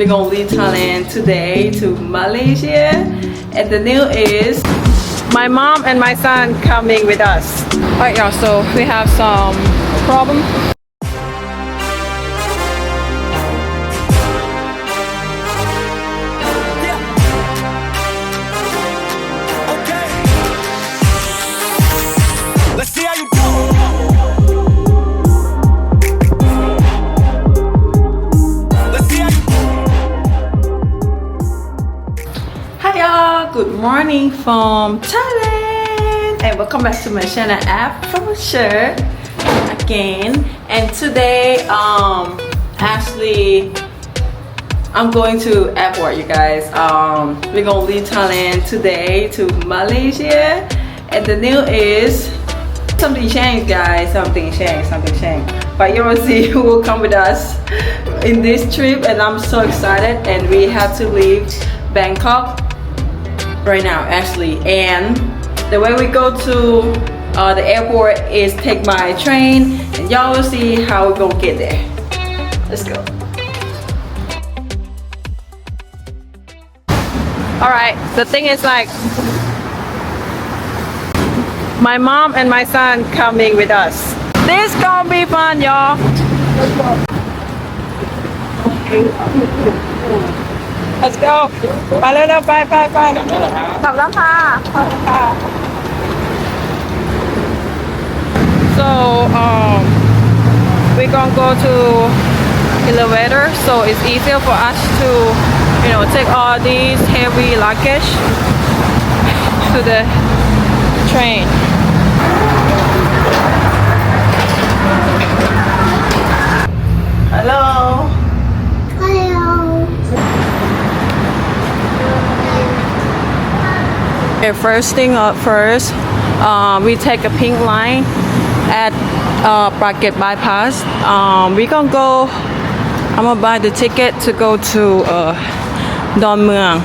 We're gonna leave Thailand today to Malaysia, and the news is my mom and my son coming with us. Alright y'all, so we have some problem. Good morning from Thailand, and welcome back to my channel app for sure again. And today actually I'm going to airport, you guys. We're gonna leave Thailand today to Malaysia, and the news is something changed, guys. Something changed. But you will see who will come with us in this trip, and I'm so excited. And we have to leave Bangkok right now actually, and the way we go to the airport is take my train, and y'all will see how we're gonna get there. Let's go. Alright, the thing is, like, my mom and my son coming with us. This gonna be fun, y'all. Let's go. ไปเร็วๆไปกลับแล้วค่ะ So we're gonna go to elevator, so it's easier for us to, you know, take all these heavy luggage to the train. Hello. Okay, first thing up first, we take a pink line at Bracket Bypass. We gonna go, I'm gonna buy the ticket to go to Don Mueang.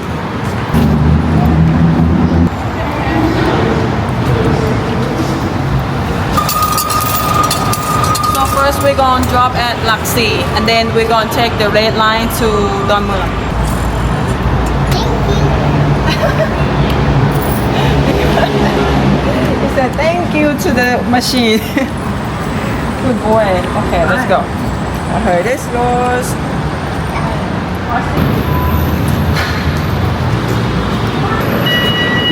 So first we're gonna drop at Laxi, and then we're gonna take the red line to Don Mueang. He said thank you to the machine. Good boy. Okay, let's go. Okay, this goes.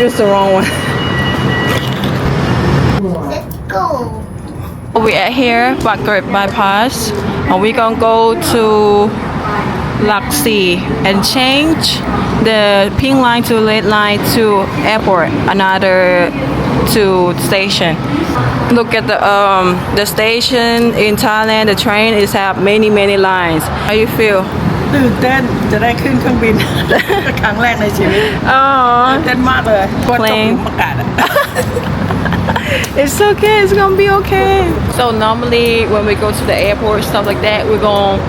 Use the wrong one. Let's go. We are here, Bracket Bypass. We're gonna go to Laxi and change the pink line to red line to airport, another to station. Look at the station in Thailand. The train is have many lines. How you feel? ตื่นเต้นจะได้ขึ้นเครื่องบิน ครั้งแรกในชีวิต ตื่นเต้นมากเลยเพราะต้องรู้ประกาศ It's okay. It's gonna be okay. So normally when we go to the airport, stuff like that, we're gonna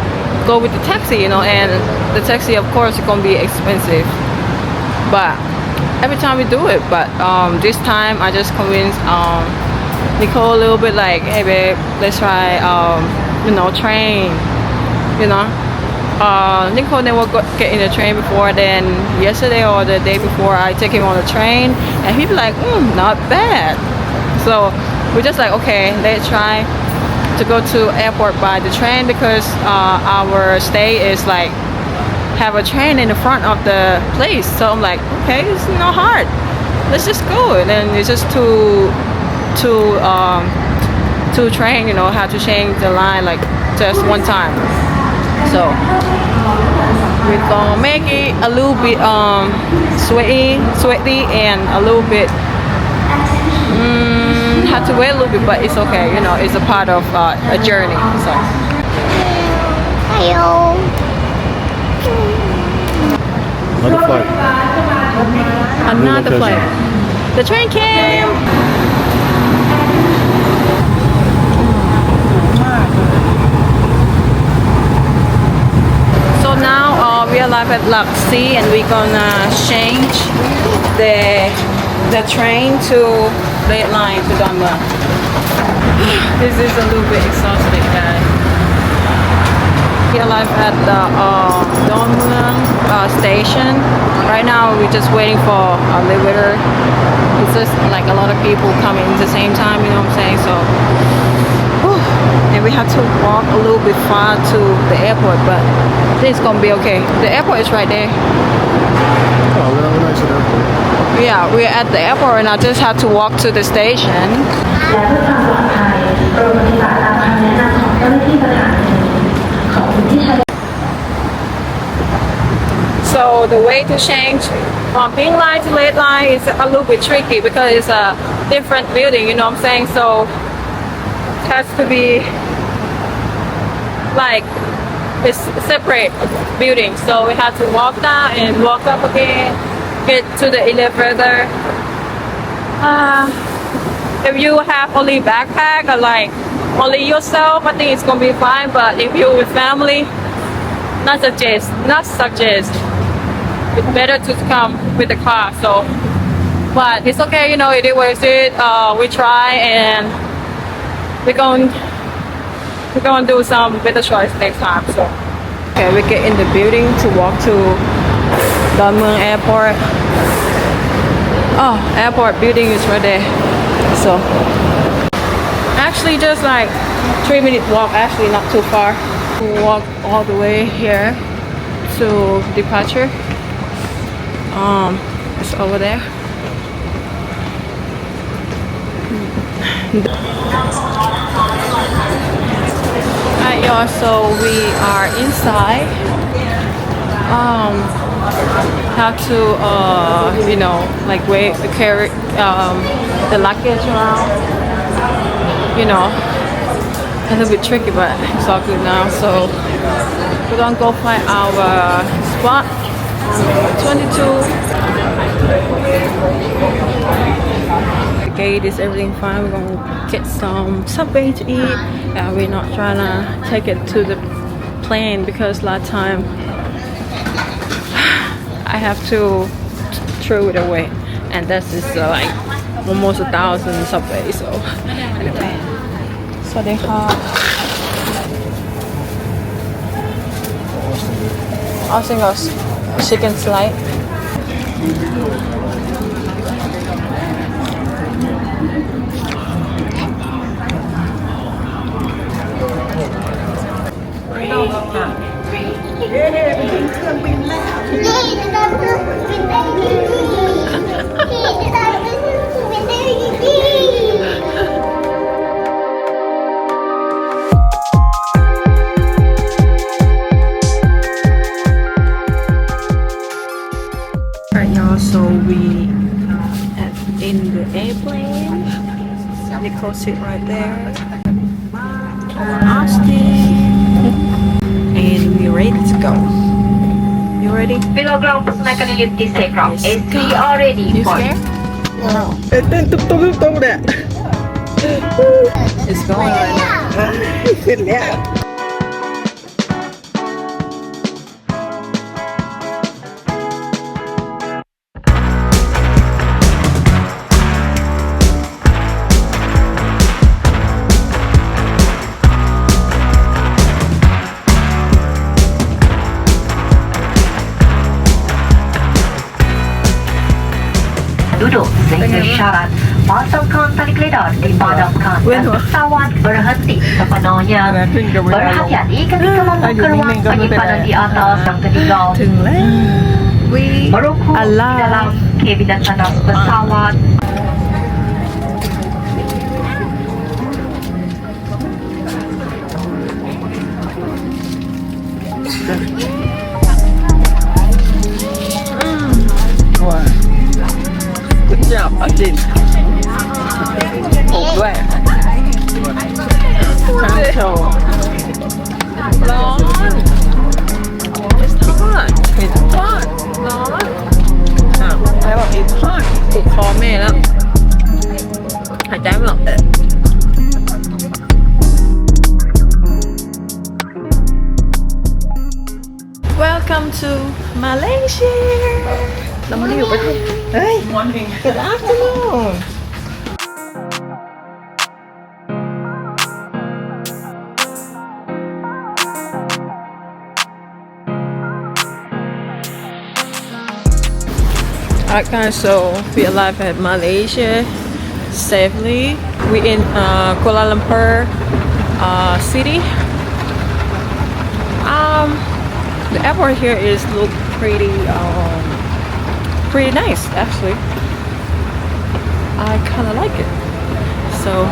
go with the taxi, you know, and the taxi, of course, is gonna be expensive. But every time we do it, but this time I just convinced Nicole a little bit, like, hey babe, let's try you know, train, you know. Nicole never get in the train before. Then yesterday or the day before, I take him on the train, and he be like, not bad. So we're just like, okay, let's try to go to airport by the train, because our stay is like have a train in the front of the place. So I'm like, okay, it's not hard, let's just go. And then it's just to train, you know, how to change the line like just one time. So we're gonna make it a little bit sweaty and a little bit have to wait a little bit, but it's okay, you know, it's a part of a journey. So Hello. Another flight. another flight. The train came. So now we arrive at Laxi, and we're gonna change the train to red line to Don Mueang. This is a little bit exhausting, guys. We arrived at the Dongmueang station. Right now we're just waiting for our elevator. It's just like a lot of people coming at the same time, you know what I'm saying? So, whew, and we have to walk a little bit far to the airport, but I think it's gonna be okay. The airport is right there. Oh, we're nice at the airport. Yeah, we're at the airport and I just have to walk to the station. และเพื่อความปลอดภัยโปรดปฏิบัติตามคำแนะนำของเจ้าหน้าที่สถานีขอบคุณที่ใช้ So the way to change from pink line to red line is a little bit tricky because it's a different building, you know what I'm saying? So it has to be like it's separate buildings. So we have to walk down and walk up again, get to the elevator. If you have only backpack or like only yourself, I think it's gonna be fine. But if you're with family, not suggest. It's better to come with the car. So, but it's okay, you know, it is worth it. We try and we're gonna do some better choice next time. So, okay, we get in the building to walk to Dongmueang Airport. Oh, airport building is right there. So, actually just like 3-minute walk. Actually, not too far. We walk all the way here to departure. It's over there. Alright, y'all, so we are inside. Have to you know, like wait to carry the luggage around, you know, a little bit tricky, but it's all good now. So we're gonna go find our spot, 22. The gate is everything fine. We're gonna get some something to eat, and we're not trying to take it to the plane because last time I have to throw it away, and that's just like almost 1,000 subway. So anyway, so they have Austin goes chicken slice. Alright, y'all, so we in the airplane. Nicole sit right there. Austin. And we're ready to go. You ready? Below ground personal connectivity takeoff. Yes. ST already You for scared? เต้นตุ๊บตุ๊บตุ๊บตุ๊บเนี่ย It's going right now. ขึ้นแล้ว duduk sehingga syarat pasukan tarik ledar dipadamkan dan pesawat berhenti sepenuhnya. Berhati-hati ketika membuka ruang penyimpanan di atas yang tertinggal. ถึงแล้ว We Merokok di dalam kabin dan tandas pesawat. Good job, Austin. ผมด้วยน้ำโชว์ ร้อน It's hot It's hot ร้อน แล้วบอก It's hot ปลุกคอแม่แล้ว หายใจไม่ออก Welcome to Malaysia เราไม่ได้อยู่ประเทศ เฮ้ย Good afternoon Alright guys, so we arrived at Malaysia safely. We in Kuala Lumpur city. The airport here is look pretty nice actually. I kind of like it. So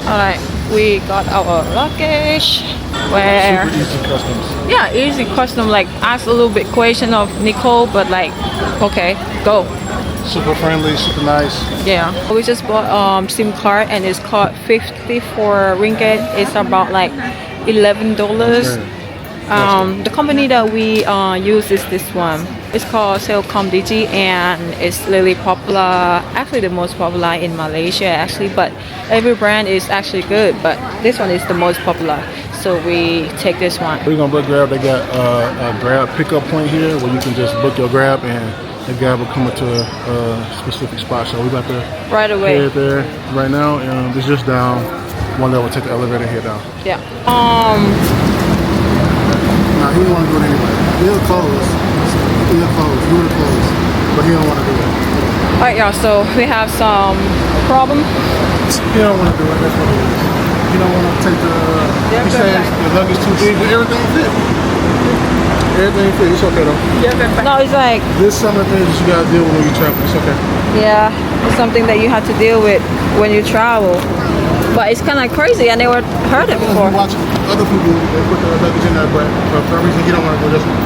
alright, we got our luggage. Where Super easy customs. yeah, easy custom, like ask a little bit question of Nicole, but like okay, go. Super friendly, super nice. Yeah, we just bought SIM card and it's called 54 ringgit. It's about like $11. The company that we use is this one. It's called Telkom Digi and it's really popular, actually the most popular in Malaysia actually, but every brand is actually good, but this one is the most popular, so we take this one. We're gonna book Grab. They got a Grab pickup point here where you can just book your Grab and the Grab will come to a specific spot. So we got to Right away. head there right now, and it's just down one level. Take the elevator and head down. Yeah. Nah, he don't want to do it anyway. He'll close. He'll close. He would close, but he don't want to do it. Alright y'all, so we have some problem. He don't want to do it. That's what it is. He don't want to take the. He says the luggage too big, but everything fit. Everything fit. It's okay though. No, it's like, This is some of the things that you gotta deal with when you travel. It's okay. yeah, it's something that you have to deal with when you travel. But it's kind of crazy. I never heard it before. Watch other people, they put their luggage in there, but for some reason he don't want to go this one.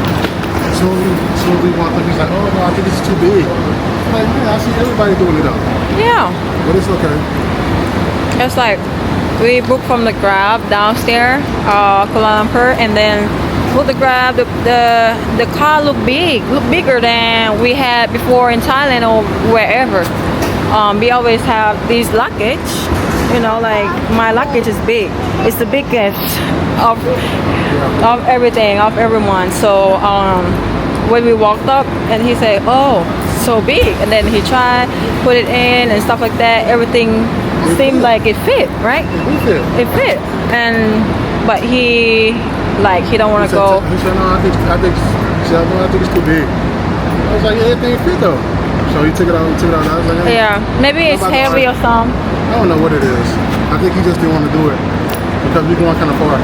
As soon as we walk up, he's like, oh no, I think it's too big. I'm like, yeah, I see everybody doing it though. Yeah. But it's okay. It's like we booked from the Grab downstairs, Kuala Lumpur, and then with the Grab, the car looked bigger than we had before in Thailand or wherever. We always have these luggage, you know, like my luggage is big. It's the biggest of everything, of everyone. So when we walked up, and he said, "Oh, so big," and then he tried put it in and stuff like that. Everything seemed like it fit, right? It fit, but he don't want to go. He said, no, I think it's too big. I was like, yeah, everything fit though. So he took it out. I was like, Yeah, maybe it's heavy or something. I don't know what it is. I think he just didn't want to do it because we're going kind of far.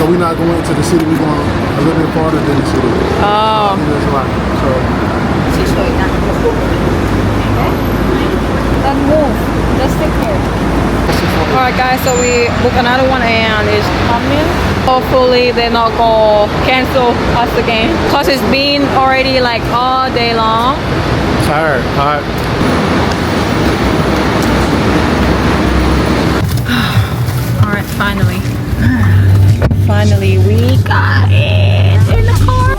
So we're not going into the city. We're going a little bit farther than the city. Oh. There's a lot. So Then move. Just take care. Alright guys, so we book another one and it's coming. Hopefully they're not gonna cancel us again, because it's been already like all day long. tired, hot. Alright, finally we got it in the car.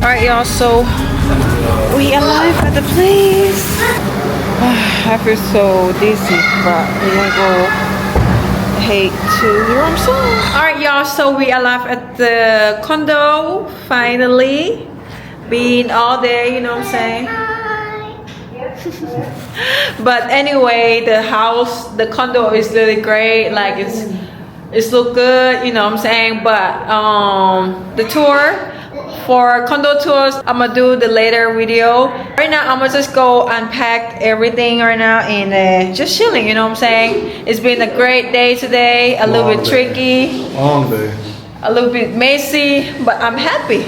Alright y'all, so we arrived at the place. I feel so dizzy, but we're gonna go head to the room soon. Alright y'all, so we arrived at the condo finally. Been all day, you know what I'm saying? But anyway, the house, the condo is really great. Like it's look good, you know what I'm saying? But the tour, for condo tours, I'm gonna do the later video. Right now, I'm gonna just go unpack everything right now and just chilling, you know what I'm saying? It's been a great day today, a little bit tricky, Long day. a little bit messy, but I'm happy.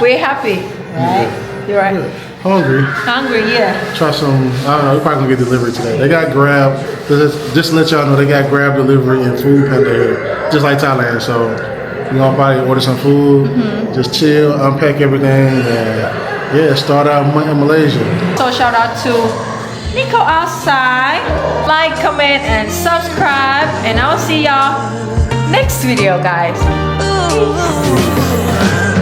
We're happy, right? You're right. Yeah. Hungry. Hungry, yeah. Try some, I don't know, we're probably gonna get delivery today. They got Grab, just to let y'all know, they got Grab delivery and food panda here, just like Thailand. So we're gonna probably order some food, just chill, unpack everything, and yeah, start out in Malaysia. So shout out to Nico outside. Like, comment, and subscribe, and I'll see y'all next video, guys. Peace.